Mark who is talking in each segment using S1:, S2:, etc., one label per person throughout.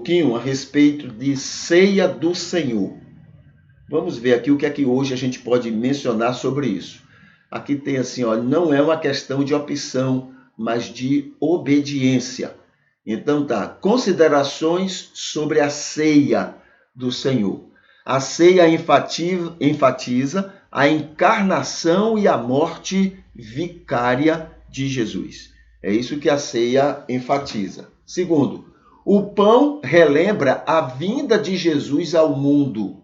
S1: pouquinho a respeito de ceia do Senhor. Vamos ver aqui o que é que hoje a gente pode mencionar sobre isso. Aqui tem assim, ó, não é uma questão de opção, mas de obediência. Então tá, considerações sobre a ceia do Senhor. A ceia enfatiza a encarnação e a morte vicária de Jesus. É isso que a ceia enfatiza. Segundo, o pão relembra a vinda de Jesus ao mundo.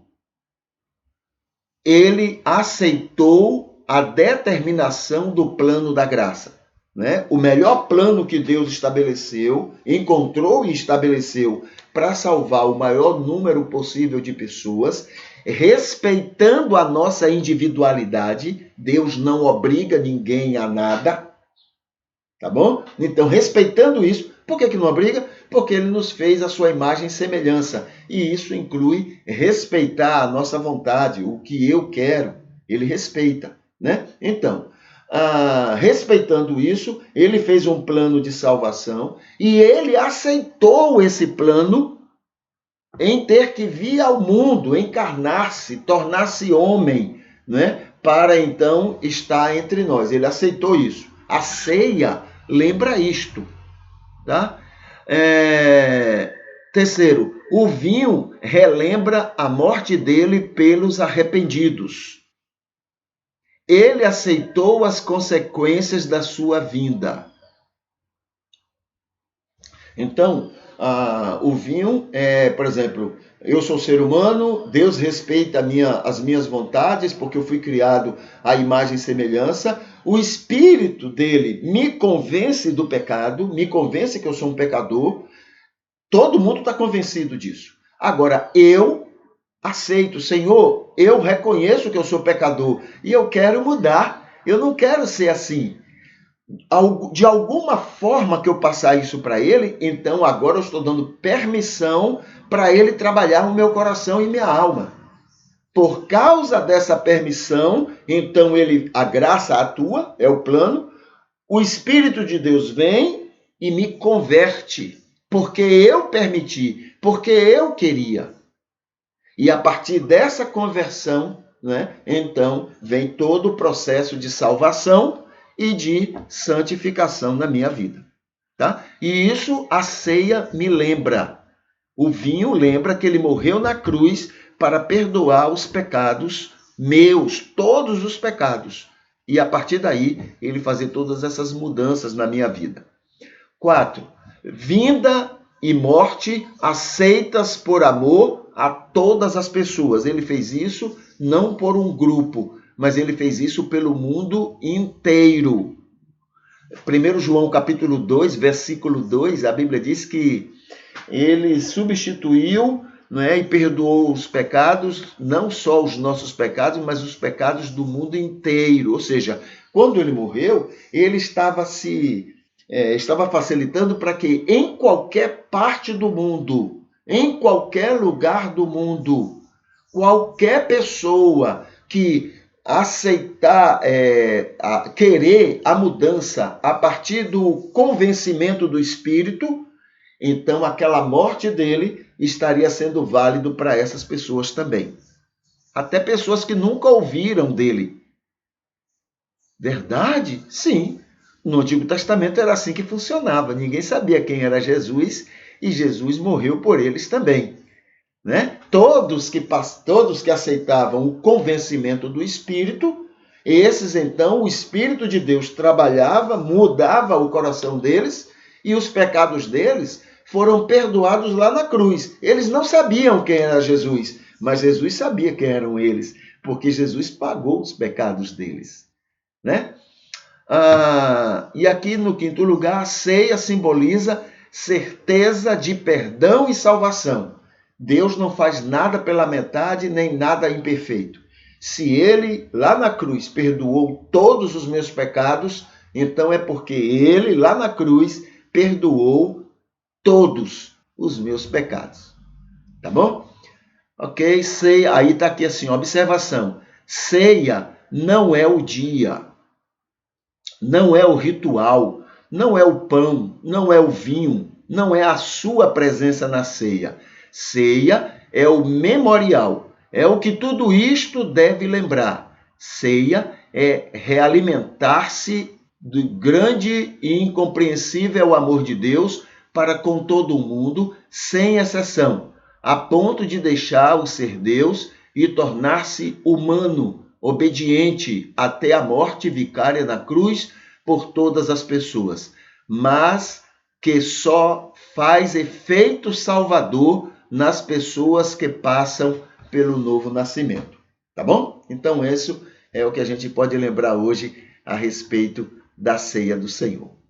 S1: Ele aceitou a determinação do plano da graça, né? O melhor plano que Deus estabeleceu, encontrou e estabeleceu para salvar o maior número possível de pessoas, respeitando a nossa individualidade. Deus não obriga ninguém a nada, tá bom? Então, respeitando isso, por que não obriga? Porque ele nos fez a sua imagem e semelhança. E isso inclui respeitar a nossa vontade, o que eu quero, ele respeita, né? Então, respeitando isso, ele fez um plano de salvação e ele aceitou esse plano em ter que vir ao mundo, encarnar-se, tornar-se homem, né? Para então estar entre nós. Ele aceitou isso. A ceia lembra isto, tá? Terceiro, o vinho relembra a morte dele pelos arrependidos. Ele aceitou as consequências da sua vinda. Então, o vinho por exemplo, eu sou ser humano, Deus respeita as minhas vontades, porque eu fui criado à imagem e semelhança. O Espírito dele me convence do pecado, me convence que eu sou um pecador. Todo mundo está convencido disso. Agora, eu aceito, Senhor, eu reconheço que eu sou pecador e eu quero mudar. Eu não quero ser assim. De alguma forma que eu passar isso para ele, então agora eu estou dando permissão para ele trabalhar no meu coração e minha alma. Por causa dessa permissão, então a graça atua, é o plano, o Espírito de Deus vem e me converte, porque eu permiti, porque eu queria. E a partir dessa conversão, né, então vem todo o processo de salvação e de santificação na minha vida, tá? E isso a ceia me lembra. O vinho lembra que ele morreu na cruz para perdoar os pecados meus, todos os pecados. E a partir daí, ele fazer todas essas mudanças na minha vida. 4. Vinda e morte aceitas por amor a todas as pessoas. Ele fez isso não por um grupo, mas ele fez isso pelo mundo inteiro. 1 João capítulo 2, versículo 2, a Bíblia diz que ele substituiu, né, e perdoou os pecados, não só os nossos pecados, mas os pecados do mundo inteiro. Ou seja, quando ele morreu, ele estava facilitando para que em qualquer parte do mundo, em qualquer lugar do mundo, qualquer pessoa que aceitar, querer a mudança a partir do convencimento do Espírito, então aquela morte dele estaria sendo válido para essas pessoas também. Até pessoas que nunca ouviram dele. Verdade? Sim. No Antigo Testamento era assim que funcionava. Ninguém sabia quem era Jesus e Jesus morreu por eles também, né? Todos que aceitavam o convencimento do Espírito, esses então, o Espírito de Deus trabalhava, mudava o coração deles e os pecados deles foram perdoados lá na cruz. Eles não sabiam quem era Jesus, mas Jesus sabia quem eram eles, porque Jesus pagou os pecados deles, né? E aqui no quinto lugar, a ceia simboliza certeza de perdão e salvação. Deus não faz nada pela metade, nem nada imperfeito. Se ele, lá na cruz, perdoou todos os meus pecados, então é porque ele, lá na cruz, perdoou todos os meus pecados. Tá bom? Ok, ceia, aí está aqui assim, observação. Ceia não é o dia, não é o ritual, não é o pão, não é o vinho, não é a sua presença na ceia. Ceia é o memorial, é o que tudo isto deve lembrar. Ceia é realimentar-se do grande e incompreensível amor de Deus para com todo o mundo, sem exceção, a ponto de deixar o ser Deus e tornar-se humano, obediente até a morte vicária na cruz por todas as pessoas, mas que só faz efeito salvador nas pessoas que passam pelo novo nascimento. Tá bom? Então, isso é o que a gente pode lembrar hoje a respeito da ceia do Senhor.